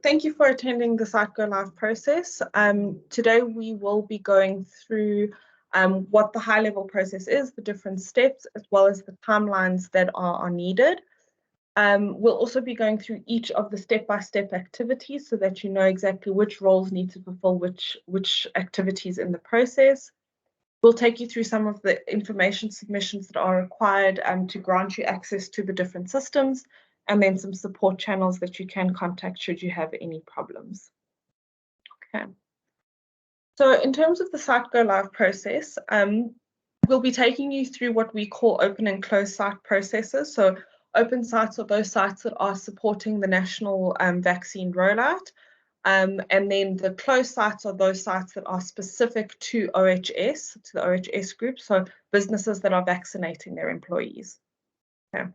thank you for attending the Site Go Live process. Today we will be going through what the high-level process is, the different steps, as well as the timelines that are needed. We'll also be going through each of the step-by-step activities so that you know exactly which roles need to fulfill which activities in the process. We'll take you through some of the information submissions that are required to grant you access to the different systems, and then some support channels that you can contact should you have any problems. Okay. So in terms of the Site Go Live process, we'll be taking you through what we call open and closed site processes. So open sites are those sites that are supporting the national vaccine rollout. And then the closed sites are those sites that are specific to OHS, to the OHS group, so businesses that are vaccinating their employees. Okay.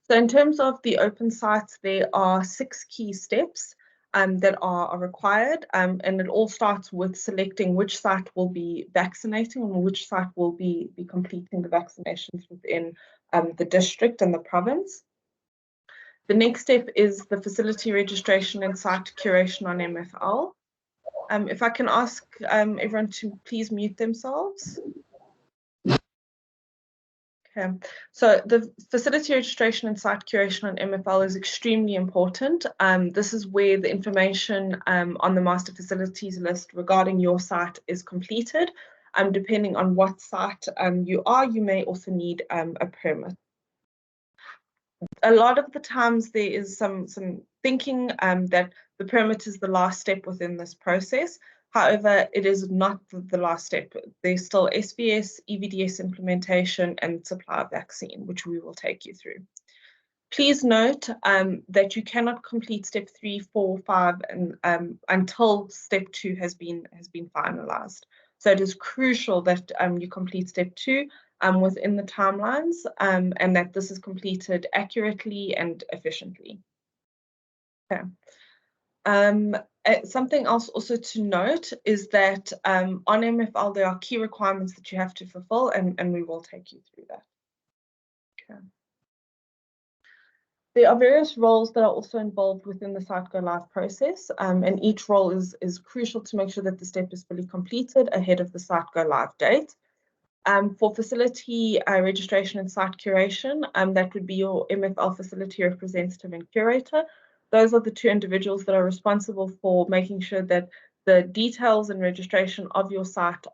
So in terms of the open sites, there are 6 key steps that are required, and it all starts with selecting which site will be vaccinating and which site will be completing the vaccinations within the district and the province. The next step is the facility registration and site curation on MFL. If I can ask everyone to please mute themselves. Okay, so the facility registration and site curation on MFL is extremely important. This is where the information on the master facilities list regarding your site is completed. Depending on what site you are, you may also need a permit. A lot of the times there is some thinking that the permit is the last step within this process. However, it is not the last step. There's still SVS, EVDS implementation, and supply of vaccine, which we will take you through. Please note that you cannot complete step 3, 4, 5 and, until step 2 has been finalized. So it is crucial that you complete step 2 within the timelines and that this is completed accurately and efficiently. Okay. Something else also to note is that on MFL there are key requirements that you have to fulfill, and we will take you through that. Okay. There are various roles that are also involved within the Site Go Live process, and each role is crucial to make sure that the step is fully completed ahead of the Site Go Live date. For facility registration and site curation, that would be your MFL facility representative and curator. Those are the 2 individuals that are responsible for making sure that the details and registration of your site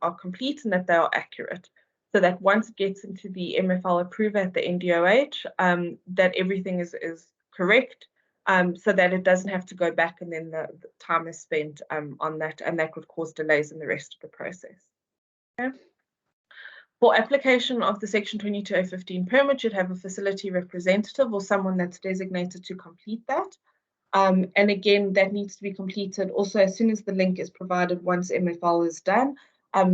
are complete and that they are accurate. So that once it gets into the MFL approver at the NDOH, that everything is correct, so that it doesn't have to go back and then the time is spent on that, and that would cause delays in the rest of the process. Okay. For application of the Section 22A15 permit, you'd have a facility representative or someone that's designated to complete that. And again, that needs to be completed also as soon as the link is provided once MFL is done,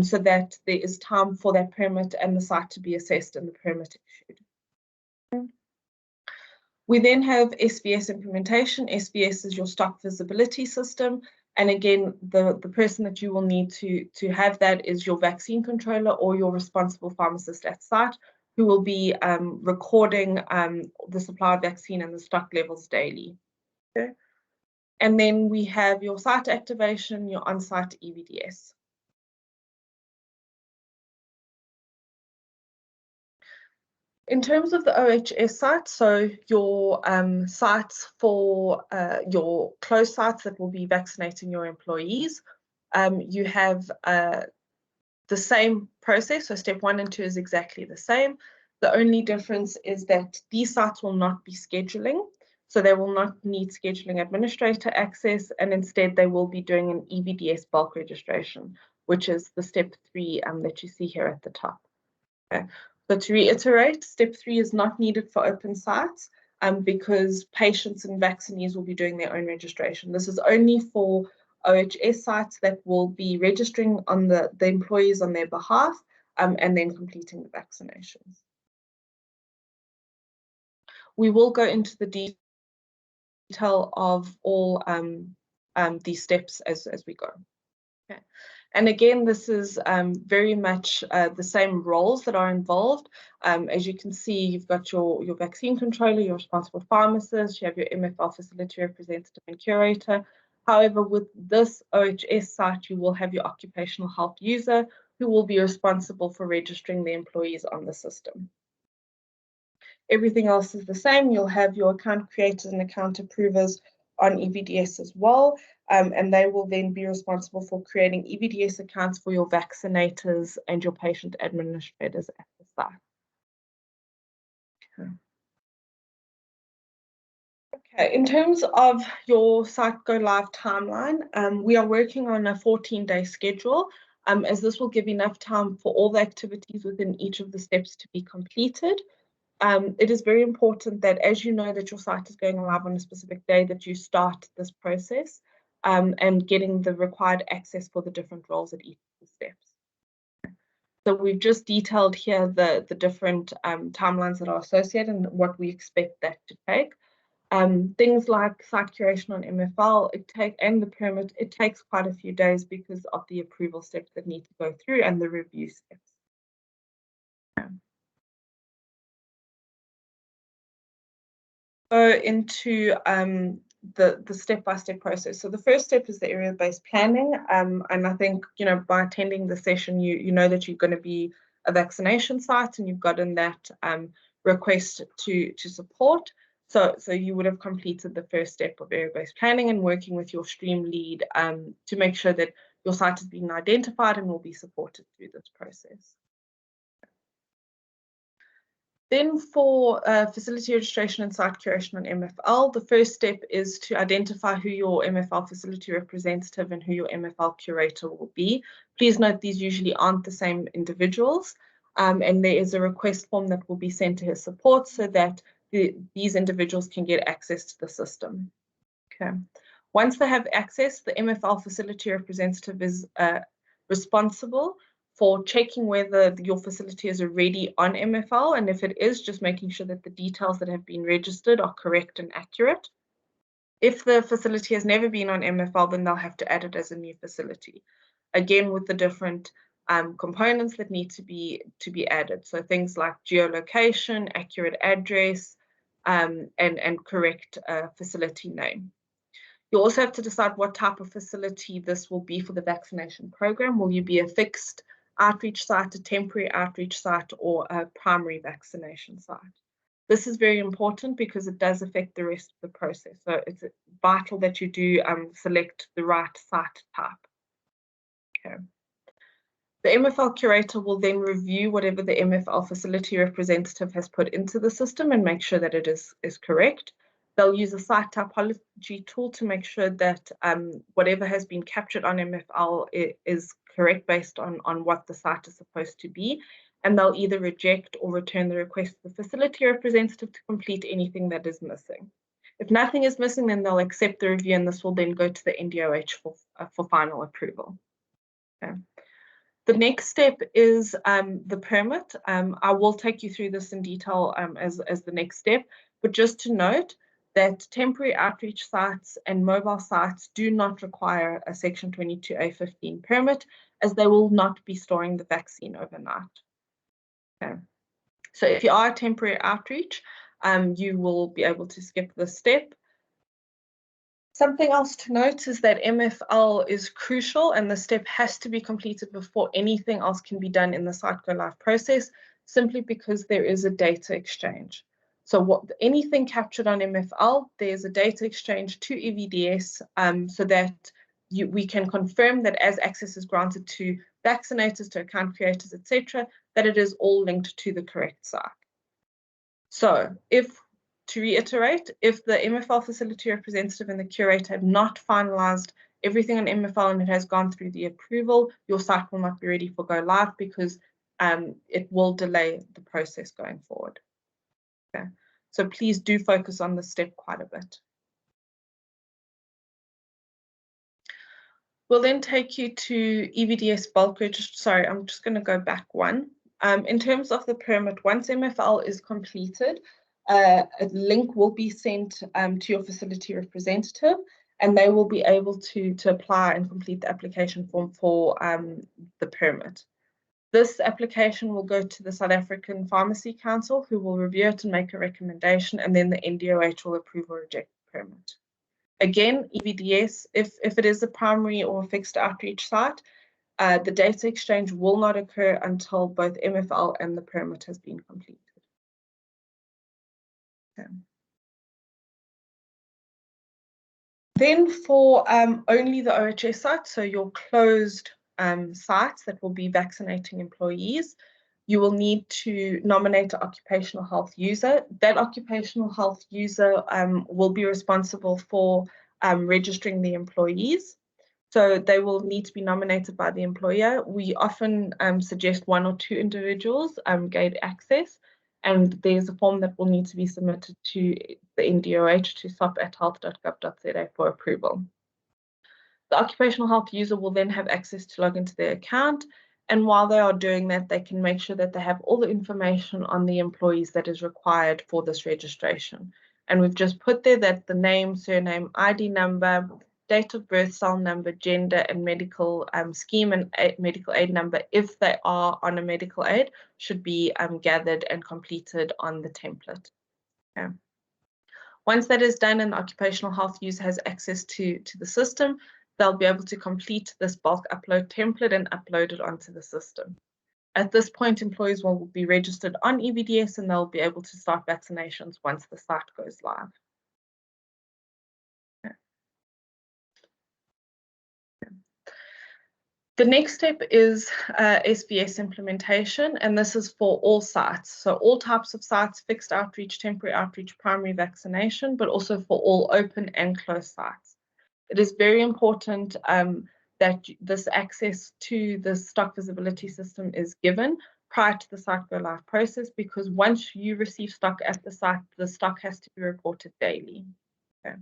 so that there is time for that permit and the site to be assessed and the permit issued. Okay. We then have SVS implementation. SVS is your stock visibility system. And again, the person that you will need to have that is your vaccine controller or your responsible pharmacist at site, who will be recording the supply of vaccine and the stock levels daily. Okay. And then we have your site activation, your on-site EVDS. In terms of the OHS sites, so your sites for your closed sites that will be vaccinating your employees, you have the same process. So step 1 and 2 is exactly the same. The only difference is that these sites will not be scheduling. So they will not need scheduling administrator access, and instead they will be doing an EVDS bulk registration, which is the step 3 that you see here at the top. Okay. So to reiterate, step 3 is not needed for open sites because patients and vaccinees will be doing their own registration. This is only for OHS sites that will be registering on the employees on their behalf and then completing the vaccinations. We will go into the detail of all these steps as we go. Okay. And again, this is very much the same roles that are involved. As you can see, you've got your vaccine controller, your responsible pharmacist, you have your MFL facility representative and curator. However, with this OHS site, you will have your occupational health user who will be responsible for registering the employees on the system. Everything else is the same. You'll have your account creators and account approvers on EVDS as well, and they will then be responsible for creating EVDS accounts for your vaccinators and your patient administrators at the site. Okay, in terms of your site go live timeline, we are working on a 14-day schedule, as this will give enough time for all the activities within each of the steps to be completed. It is very important that as you know that your site is going live on a specific day, that you start this process and getting the required access for the different roles at each of the steps. So we've just detailed here the different timelines that are associated and what we expect that to take. Things like site curation on MFL and the permit, it takes quite a few days because of the approval steps that need to go through and the review steps. Go into the step-by-step process. So the first step is the area-based planning, and I think by attending the session, you know that you're going to be a vaccination site and you've gotten that request to support. So you would have completed the first step of area-based planning and working with your stream lead to make sure that your site has been identified and will be supported through this process. Then for facility registration and site curation on MFL, the first step is to identify who your MFL facility representative and who your MFL curator will be. Please note these usually aren't the same individuals, and there is a request form that will be sent to his support so that these individuals can get access to the system. Okay. Once they have access, the MFL facility representative is responsible for checking whether your facility is already on MFL, and if it is, just making sure that the details that have been registered are correct and accurate. If the facility has never been on MFL, then they'll have to add it as a new facility. Again, with the different components that need to be added. So things like geolocation, accurate address, and correct facility name. You also have to decide what type of facility this will be for the vaccination program. Will you be a fixed outreach site, a temporary outreach site, or a primary vaccination site? This is very important because it does affect the rest of the process. So it's vital that you do select the right site type. Okay. The MFL curator will then review whatever the MFL facility representative has put into the system and make sure that it is correct. They'll use a site typology tool to make sure that whatever has been captured on MFL is correct based on what the site is supposed to be. And they'll either reject or return the request to the facility representative to complete anything that is missing. If nothing is missing, then they'll accept the review, and this will then go to the NDOH for final approval. Okay. The next step is the permit. I will take you through this in detail as the next step, but just to note that temporary outreach sites and mobile sites do not require a Section 22A15 permit, as they will not be storing the vaccine overnight. Okay. So if you are a temporary outreach, you will be able to skip this step. Something else to note is that MFL is crucial, and the step has to be completed before anything else can be done in the site go live process, simply because there is a data exchange. So anything captured on MFL, there's a data exchange to EVDS so that we can confirm that as access is granted to vaccinators, to account creators, etc., that it is all linked to the correct site. So to reiterate, if the MFL facility representative and the curator have not finalized everything on MFL and it has gone through the approval, your site will not be ready for go live because it will delay the process going forward. Okay. So please do focus on this step quite a bit. We'll then take you to EVDS bulk register. Sorry, I'm just going to go back one. In terms of the permit, once MFL is completed, a link will be sent to your facility representative, and they will be able to apply and complete the application form for the permit. This application will go to the South African Pharmacy Council, who will review it and make a recommendation, and then the NDOH will approve or reject the permit. Again, EVDS, if it is a primary or fixed outreach site, the data exchange will not occur until both MFL and the permit has been completed. Okay. Then for only the OHS sites, so your closed sites that will be vaccinating employees, you will need to nominate an occupational health user. That occupational health user will be responsible for registering the employees. So they will need to be nominated by the employer. We often suggest 1 or 2 individuals gain access, and there's a form that will need to be submitted to the NDOH to sop@health.gov.za for approval. The occupational health user will then have access to log into their account, and while they are doing that, they can make sure that they have all the information on the employees that is required for this registration. And we've just put there that the name, surname, ID number, date of birth, cell number, gender, and medical scheme and medical aid number, if they are on a medical aid, should be gathered and completed on the template. Okay. Once that is done and the occupational health user has access to the system, they'll be able to complete this bulk upload template and upload it onto the system. At this point, employees will be registered on EVDS and they'll be able to start vaccinations once the site goes live. Okay. The next step is SVS implementation, and this is for all sites. So all types of sites, fixed outreach, temporary outreach, primary vaccination, but also for all open and closed sites. It is very important that this access to the stock visibility system is given prior to the site go live process, because once you receive stock at the site, the stock has to be reported daily. Okay.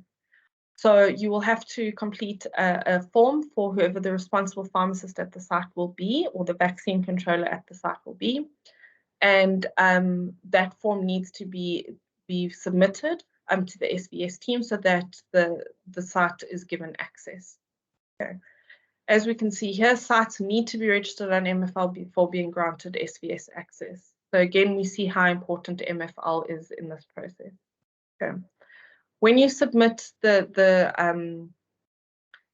So you will have to complete a form for whoever the responsible pharmacist at the site will be, or the vaccine controller at the site will be. And that form needs to be submitted to the SVS team so that the site is given access. Okay. As we can see here, sites need to be registered on MFL before being granted SVS access. So again, we see how important MFL is in this process. Okay. When you submit the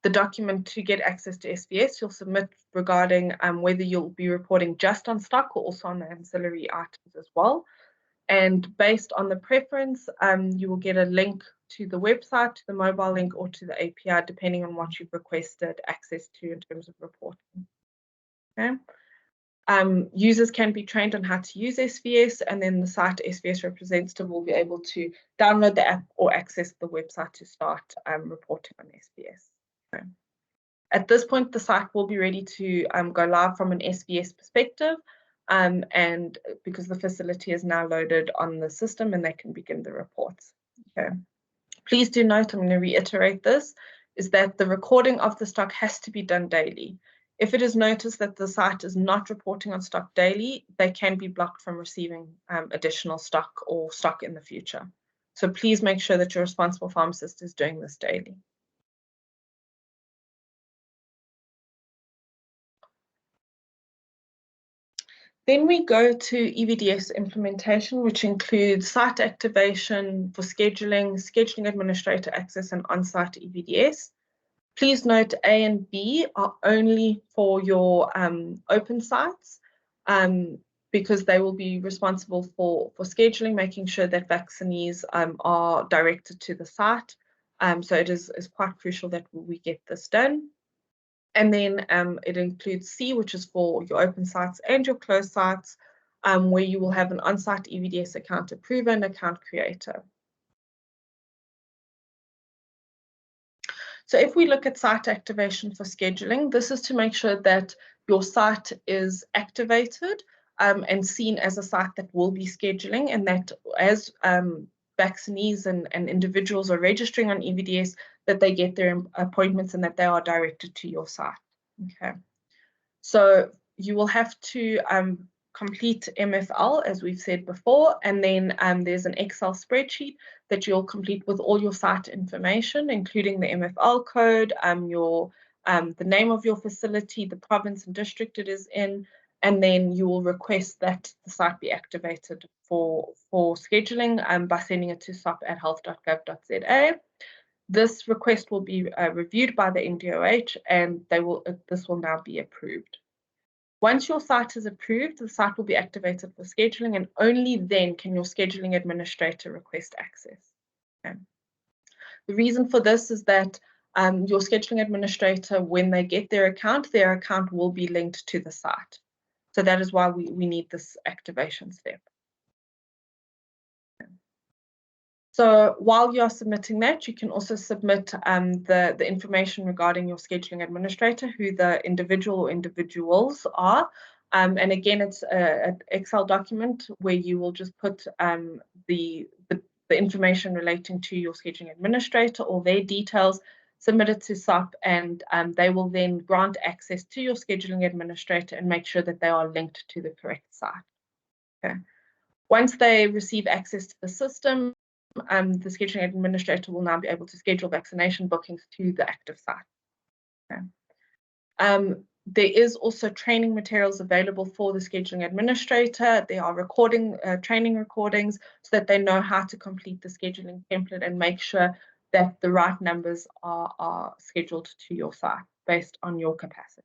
document to get access to SVS, you'll submit regarding whether you'll be reporting just on stock or also on the ancillary items as well. And based on the preference, you will get a link to the website, to the mobile link, or to the API, depending on what you've requested access to in terms of reporting. Okay. Users can be trained on how to use SVS, and then the site SVS representative will be able to download the app or access the website to start reporting on SVS. Okay. At this point, the site will be ready to go live from an SVS perspective, and because the facility is now loaded on the system and they can begin the reports. Okay. Please do note, I'm going to reiterate this, is that the recording of the stock has to be done daily. If it is noticed that the site is not reporting on stock daily, they can be blocked from receiving additional stock or stock in the future. So please make sure that your responsible pharmacist is doing this daily. Then we go to EVDS implementation, which includes site activation for scheduling, scheduling administrator access, and on-site EVDS. Please note A and B are only for your open sites because they will be responsible for scheduling, making sure that vaccinees are directed to the site. So it is quite crucial that we get this done. And then it includes C, which is for your open sites and your closed sites, where you will have an on-site EVDS account approver and account creator. So if we look at site activation for scheduling, this is to make sure that your site is activated and seen as a site that will be scheduling, and that as vaccinees and individuals are registering on EVDS, that they get their appointments and that they are directed to your site. Okay. So you will have to complete MFL, as we've said before, and then there's an Excel spreadsheet that you'll complete with all your site information, including the MFL code, the name of your facility, the province and district it is in, and then you will request that the site be activated for scheduling by sending it to sop@health.gov.za. This request will be reviewed by the MDOH, and this will now be approved. Once your site is approved, the site will be activated for scheduling, and only then can your scheduling administrator request access. Okay. The reason for this is that your scheduling administrator, when they get their account will be linked to the site. So that is why we need this activation step. So while you're submitting that, you can also submit the information regarding your scheduling administrator, who the individual or individuals are. And again, it's an Excel document where you will just put the information relating to your scheduling administrator or their details, submit it to SOP, and they will then grant access to your scheduling administrator and make sure that they are linked to the correct site. Okay. Once they receive access to the system, the scheduling administrator will now be able to schedule vaccination bookings to the active site. Okay. There is also training materials available for the scheduling administrator. There are training recordings so that they know how to complete the scheduling template and make sure that the right numbers are scheduled to your site based on your capacity.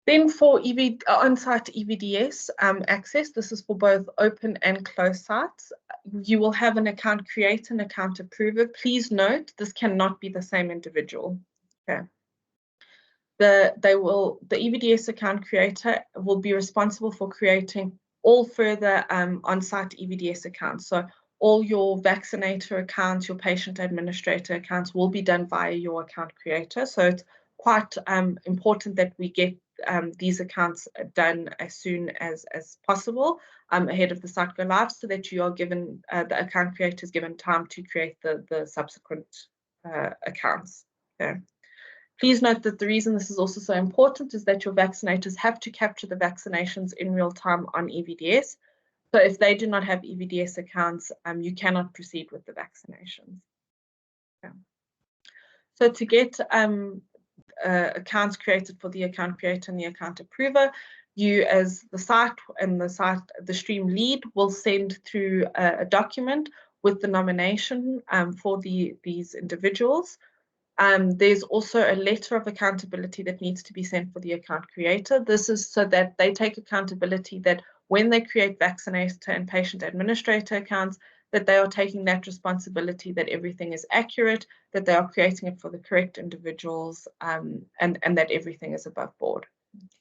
Then for on-site EVDS access, this is for both open and closed sites. You will have an account creator and account approver. Please note, this cannot be the same individual. Okay. The EVDS account creator will be responsible for creating all further on-site EVDS accounts. So all your vaccinator accounts, your patient administrator accounts will be done via your account creator. So it's quite important that we get these accounts done as soon as possible ahead of the site go live, so that you are given the account creator is given time to create the subsequent accounts. Okay. Please note that the reason this is also so important is that your vaccinators have to capture the vaccinations in real time on EVDS. So if they do not have EVDS accounts, you cannot proceed with the vaccinations. Okay. So to get accounts created for the account creator and the account approver, you as the site and the stream lead will send through a document with the nomination for these individuals. There's also a letter of accountability that needs to be sent for the account creator. This is so that they take accountability that when they create vaccinator and patient administrator accounts, that they are taking that responsibility, that everything is accurate, that they are creating it for the correct individuals, and that everything is above board.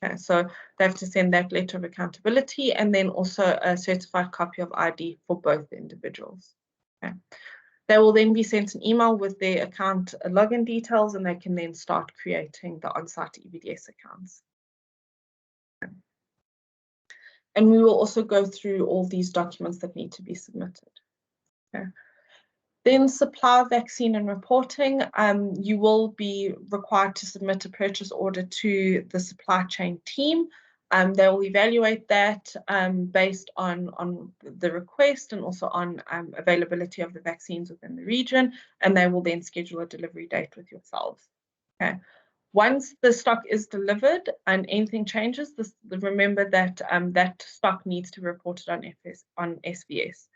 Okay, so they have to send that letter of accountability and then also a certified copy of ID for both the individuals. Okay. They will then be sent an email with their account login details, and they can then start creating the on-site EVDS accounts. Okay. And we will also go through all these documents that need to be submitted. Okay. Then supply vaccine and reporting. You will be required to submit a purchase order to the supply chain team. They will evaluate that based on the request and also on availability of the vaccines within the region, and they will then schedule a delivery date with yourselves. Okay. Once the stock is delivered and anything changes, remember that that stock needs to be reported on SVS.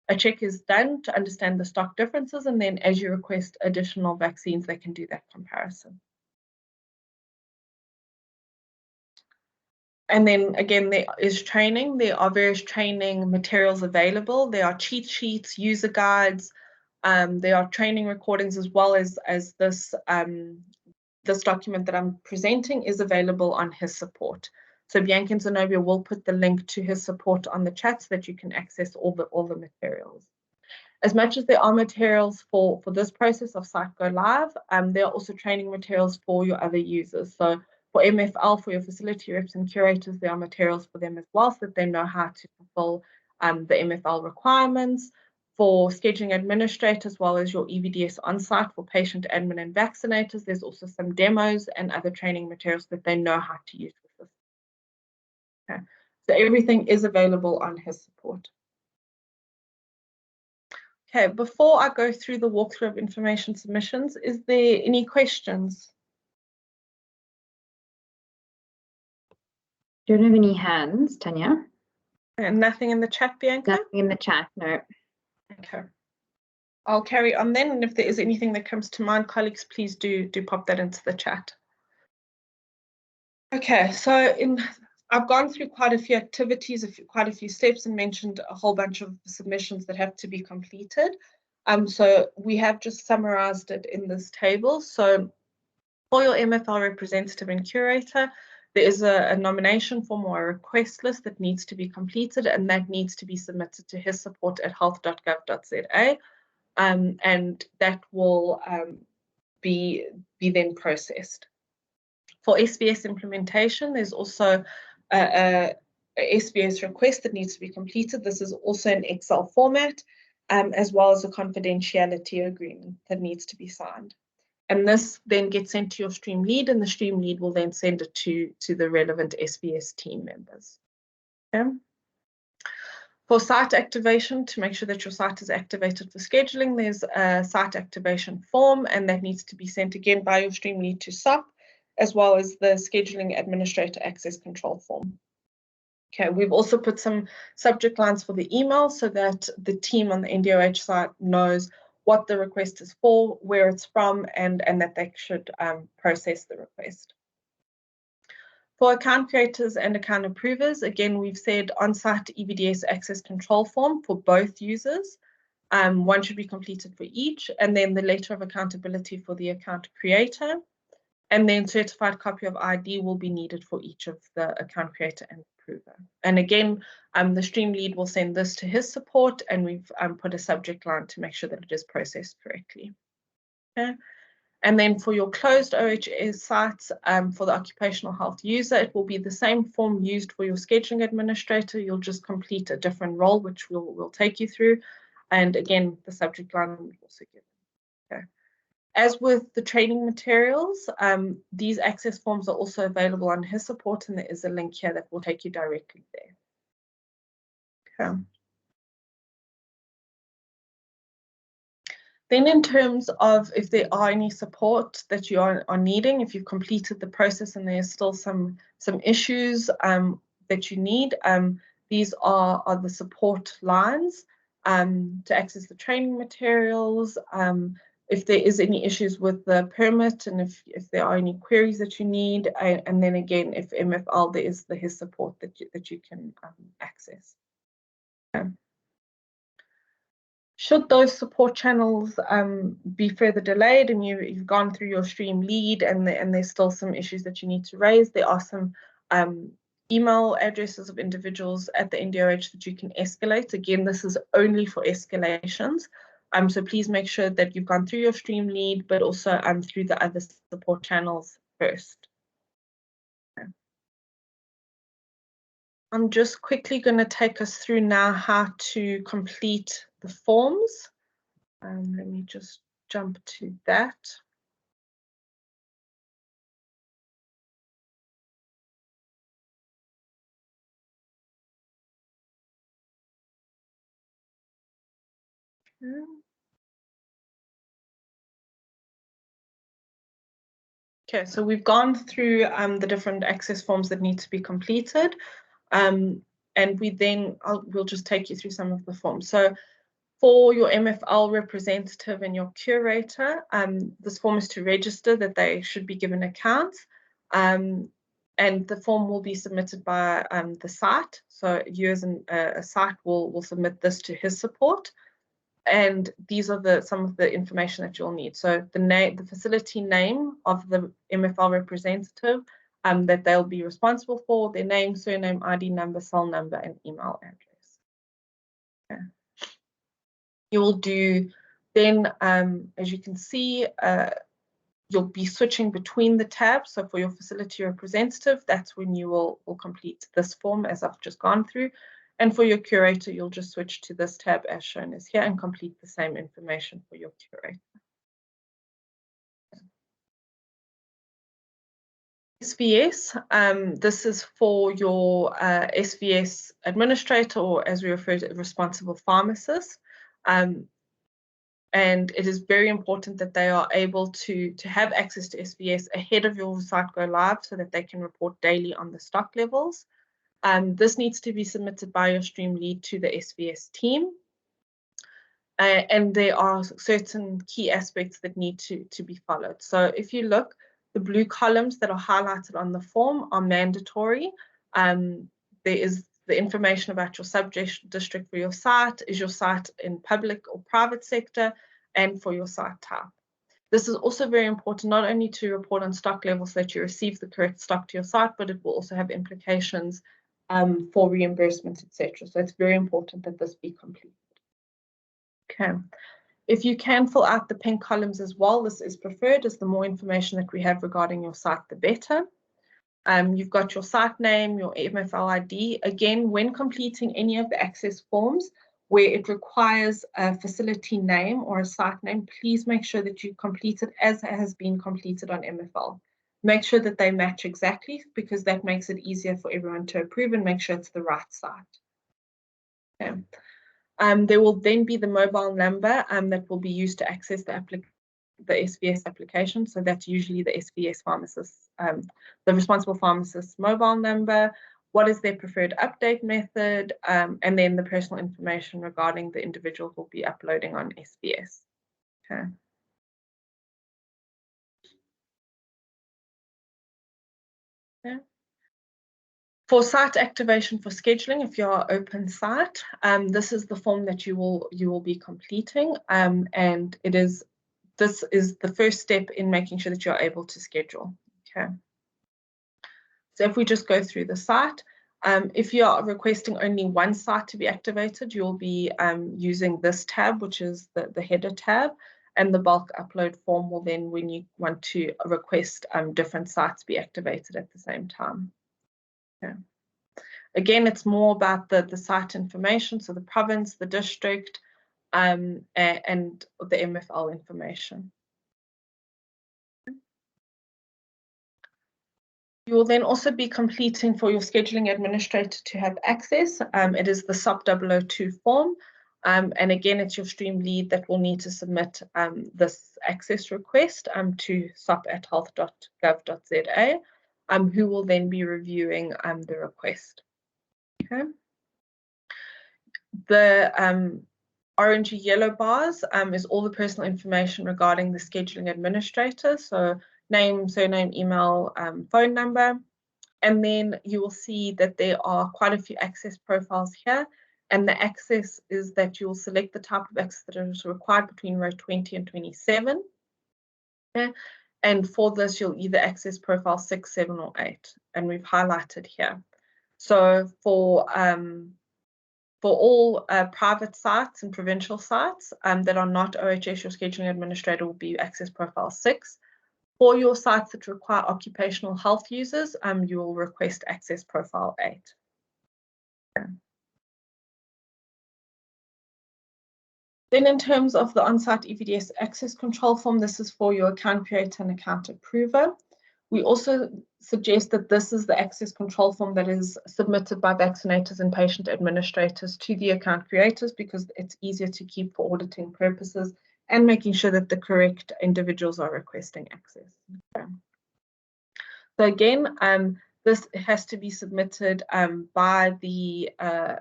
A check is done to understand the stock differences, and then as you request additional vaccines, they can do that comparison. And then again, there is training. There are various training materials available. There are cheat sheets, user guides. There are training recordings, as well as this this document that I'm presenting is available on his support. So Bianca and Zenobia will put the link to his support on the chat so that you can access all the materials. As much as there are materials for this process of Site Go Live, there are also training materials for your other users. So for MFL, for your facility reps and curators, there are materials for them as well, so that they know how to fulfill the MFL requirements. For scheduling administrator, as well as your EVDS on-site for patient admin and vaccinators, there's also some demos and other training materials that they know how to use with this. Okay. So everything is available on his support. Okay, before I go through the walkthrough of information submissions, is there any questions? Don't have any hands, Tanya. And nothing in the chat, Bianca? Nothing in the chat, no. Okay. I'll carry on then, and if there is anything that comes to mind, colleagues, please do pop that into the chat. Okay, so I've gone through quite a few activities, quite a few steps, and mentioned a whole bunch of submissions that have to be completed. So we have just summarized it in this table. So for your MFL representative and curator, there is a nomination form or a request list that needs to be completed, and that needs to be submitted to his support at health.gov.za, and that will be then processed. For SBS implementation, there's also a SBS request that needs to be completed. This is also in Excel format, as well as a confidentiality agreement that needs to be signed. And this then gets sent to your stream lead, and the stream lead will then send it to the relevant SBS team members. Okay. For site activation, to make sure that your site is activated for scheduling, there's a site activation form, and that needs to be sent again by your stream lead to SOP, as well as the scheduling administrator access control form. Okay, we've also put some subject lines for the email so that the team on the NDOH site knows what the request is for, where it's from, and that they should process the request. For account creators and account approvers, again, we've said on-site EVDS access control form for both users. One should be completed for each, and then the letter of accountability for the account creator. And then certified copy of ID will be needed for each of the account creator and approver. And again, the stream lead will send this to his support, and we've put a subject line to make sure that it is processed correctly. Okay. And then for your closed OHS sites, for the occupational health user, it will be the same form used for your scheduling administrator. You'll just complete a different role, which we'll take you through. And again, the subject line will also give. Okay. As with the training materials, these access forms are also available on his support, and there is a link here that will take you directly there. Okay. Then in terms of if there are any support that you are needing, if you've completed the process and there's still some issues that you need, these are the support lines to access the training materials. If there is any issues with the permit, and if there are any queries that you need, and then again, if MFL, there is his support that you can access. Okay. Should those support channels be further delayed and you've gone through your stream lead and there's still some issues that you need to raise, there are some email addresses of individuals at the NDOH that you can escalate. Again, this is only for escalations. So please make sure that you've gone through your stream lead, but also through the other support channels first. Okay. I'm just quickly going to take us through now how to complete the forms. Let me just jump to that. Okay, so we've gone through the different access forms that need to be completed, and we'll just take you through some of the forms. So for your MFL representative and your curator, this form is to register that they should be given accounts, and the form will be submitted by the site. So you as a site will submit this to his support. And these are some of the information that you'll need. So the facility name of the MFL representative that they'll be responsible for, their name, surname, ID number, cell number, and email address. Okay. You will do then, as you can see, you'll be switching between the tabs. So for your facility representative, that's when you will complete this form as I've just gone through. And for your curator, you'll just switch to this tab as shown as here and complete the same information for your curator. SVS, this is for your SVS administrator, or as we refer to, responsible pharmacist. And it is very important that they are able to have access to SVS ahead of your site go live so that they can report daily on the stock levels. This needs to be submitted by your stream lead to the SVS team. And there are certain key aspects that need to be followed. So if you look, the blue columns that are highlighted on the form are mandatory. There is the information about your sub-district for your site, is your site in public or private sector, and for your site type. This is also very important, not only to report on stock levels that you receive the correct stock to your site, but it will also have implications for reimbursement, etc. So it's very important that this be completed. Okay. If you can fill out the pink columns as well, this is preferred, as the more information that we have regarding your site, the better. You've got your site name, your MFL ID. Again, when completing any of the access forms where it requires a facility name or a site name, please make sure that you complete it as it has been completed on MFL. Make sure that they match exactly, because that makes it easier for everyone to approve and make sure it's the right site. Okay. There will then be the mobile number that will be used to access the SVS application. So that's usually the SVS pharmacist, the responsible pharmacist's mobile number, what is their preferred update method, and then the personal information regarding the individual who will be uploading on SVS. Okay. Yeah. For site activation for scheduling, if you're open site, this is the form that you will be completing, and this is the first step in making sure that you're able to schedule. Okay. So if we just go through the site, if you are requesting only one site to be activated, you'll be using this tab, which is the header tab, and the bulk upload form will then, when you want to request different sites be activated at the same time. Okay. Again, it's more about the site information, so the province, the district, and the MFL information. You will then also be completing for your scheduling administrator to have access. It is the SOP 002 form. And again, it's your stream lead that will need to submit this access request to sop@health.gov.za, who will then be reviewing the request. Okay. The orangey yellow bars is all the personal information regarding the scheduling administrator. So name, surname, email, phone number. And then you will see that there are quite a few access profiles here. And the access is that you will select the type of access that is required between row 20 and 27. Okay. And for this, you'll either access profile 6, 7, or 8. And we've highlighted here. So for all private sites and provincial sites that are not OHS, your scheduling administrator will be access profile 6. For your sites that require occupational health users, you will request access profile 8. Okay. Then in terms of the on-site EVDS access control form, this is for your account creator and account approver. We also suggest that this is the access control form that is submitted by vaccinators and patient administrators to the account creators, because it's easier to keep for auditing purposes and making sure that the correct individuals are requesting access. Okay. So again, this has to be submitted by the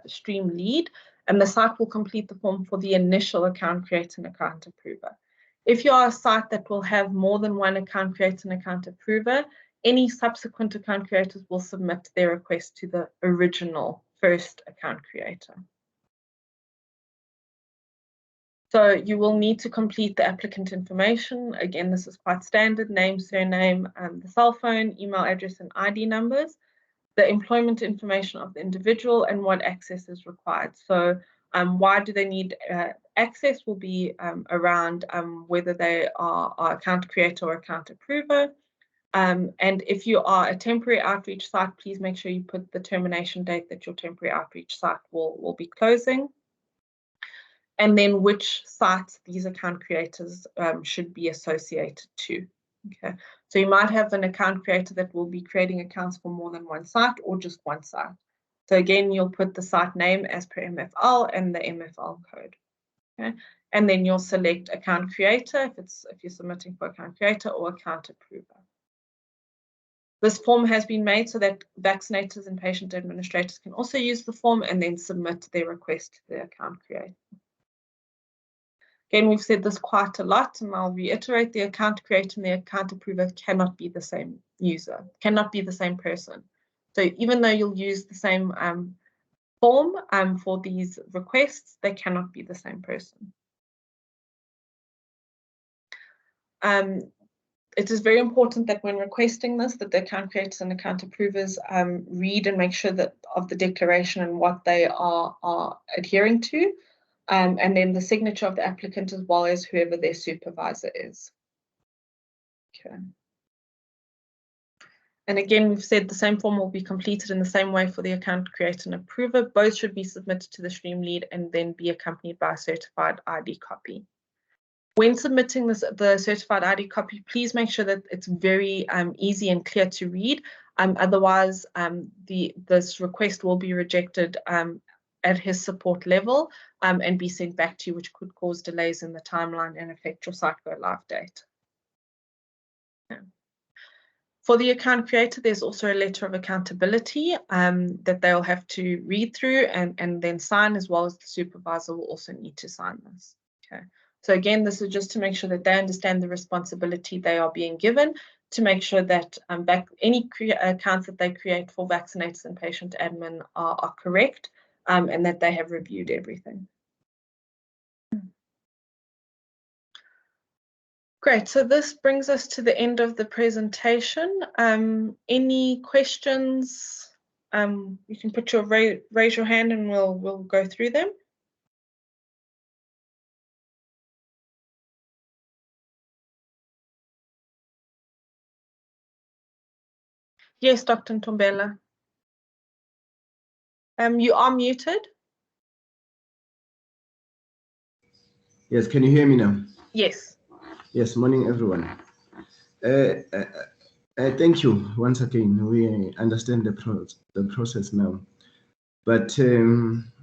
stream lead, and the site will complete the form for the initial account creator and account approver. If you are a site that will have more than one account creator and account approver, any subsequent account creators will submit their request to the original first account creator. So you will need to complete the applicant information. Again, this is quite standard: name, surname, the cell phone, email address, and ID numbers, the employment information of the individual, and what access is required. So why do they need access will be around whether they are account creator or account approver, And if you are a temporary outreach site, please make sure you put the termination date that your temporary outreach site will be closing. And then which sites these account creators should be associated to. Okay, so you might have an account creator that will be creating accounts for more than one site or just one site. So again, you'll put the site name as per MFL and the MFL code. Okay, and then you'll select account creator if you're submitting for account creator or account approver. This form has been made so that vaccinators and patient administrators can also use the form and then submit their request to the account creator. Again, we've said this quite a lot, and I'll reiterate, the account creator and the account approver cannot be the same user, cannot be the same person. So even though you'll use the same form for these requests, they cannot be the same person. It is very important that when requesting this, that the account creators and account approvers read and make sure that of the declaration and what they are adhering to. And then the signature of the applicant as well as whoever their supervisor is. Okay. And again, we've said the same form will be completed in the same way for the account creator and approver. Both should be submitted to the stream lead and then be accompanied by a certified ID copy. When submitting the certified ID copy, please make sure that it's very easy and clear to read. Otherwise, this request will be rejected at his support level and be sent back to you, which could cause delays in the timeline and affect your site go live date. Okay. For the account creator, there's also a letter of accountability that they'll have to read through and then sign, as well as the supervisor will also need to sign this. Okay. So again, this is just to make sure that they understand the responsibility they are being given, to make sure that any accounts that they create for vaccinators and patient admin are correct and that they have reviewed everything. Great, so this brings us to the end of the presentation. Any questions? You can put your raise your hand and we'll go through them. Yes, Dr. Ntombela. You are muted. Yes, can you hear me now? Yes. Yes, morning everyone. Thank you once again. We understand the process now. But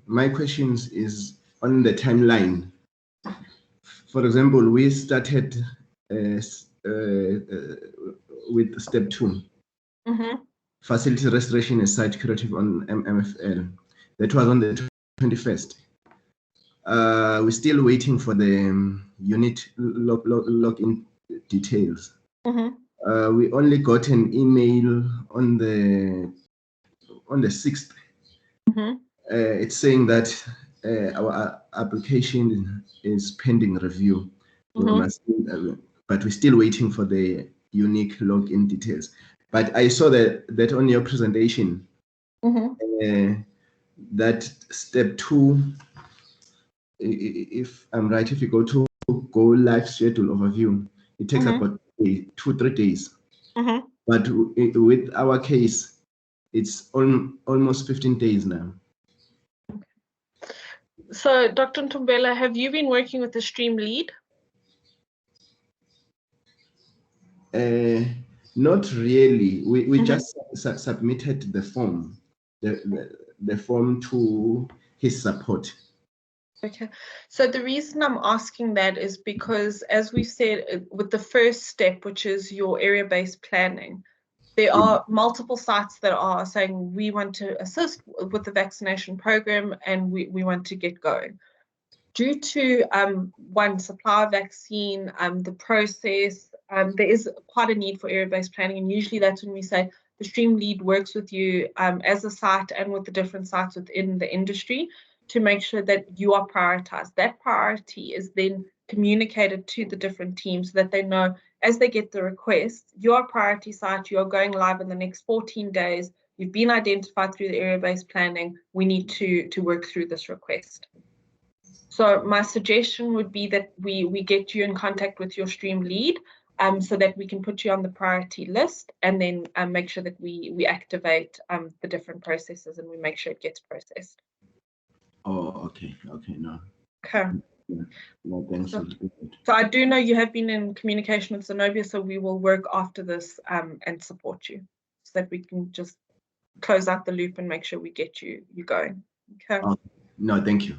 my questions is on the timeline. For example, we started with step 2. Facility restoration and site curative on MFL. That was on the 21st. We're still waiting for the unit login details. We only got an email on the 6th. It's saying that our application is pending review. But we're still waiting for the unique login details. But I saw that on your presentation, that step 2, if I'm right, if you go to go live schedule overview, it takes about 2-3 days. But with our case, it's almost 15 days now. So, Dr. Ntombela, have you been working with the stream lead? Not really. We just submitted the form, the form to his support. Okay, so the reason I'm asking that is because, as we said, with the first step, which is your area-based planning, there are multiple sites that are saying we want to assist with the vaccination program and we want to get going. Due to one, supply of vaccine, the process, there is quite a need for area-based planning, and usually that's when we say the stream lead works with you as a site and with the different sites within the industry to make sure that you are prioritized. That priority is then communicated to the different teams so that they know as they get the request, your priority site, you're going live in the next 14 days, you've been identified through the area-based planning, we need to work through this request. So my suggestion would be that we get you in contact with your stream lead so that we can put you on the priority list, and then make sure that we activate the different processes and we make sure it gets processed. Oh, okay, no. Okay. Yeah. No, thanks. So I do know you have been in communication with Zenobia, so we will work after this and support you so that we can just close out the loop and make sure we get you going. Okay. Oh, no, thank you.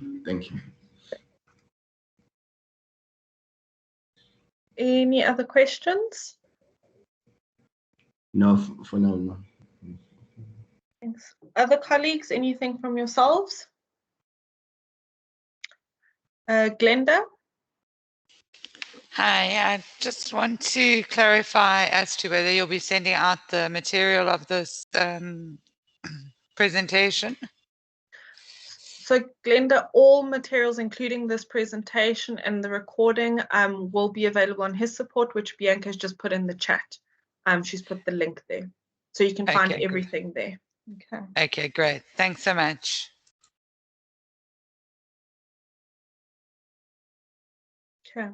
Any other questions? No, for now, no. Thanks. Other colleagues, anything from yourselves? Glenda? Hi, I just want to clarify as to whether you'll be sending out the material of this presentation. So Glenda, all materials, including this presentation and the recording, will be available on his support, which Bianca's just put in the chat. She's put the link there. So you can find everything there. Okay. Okay, great. Thanks so much. Okay.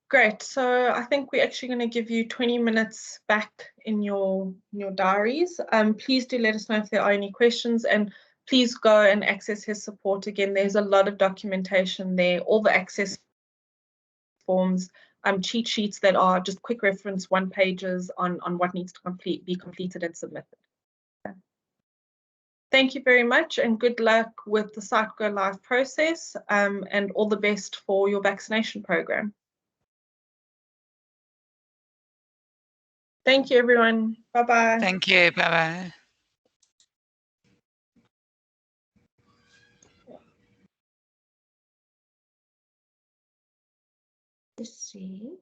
Great. So I think we're actually going to give you 20 minutes back in your diaries. Please do let us know if there are any questions, and please go and access his support. Again, there's a lot of documentation there, all the access forms, cheat sheets that are just quick reference one pages on what needs to be completed and submitted. Okay. Thank you very much, and good luck with the Site Go Live process, and all the best for your vaccination program. Thank you, everyone. Bye-bye. Thank you. Bye-bye. Let's see.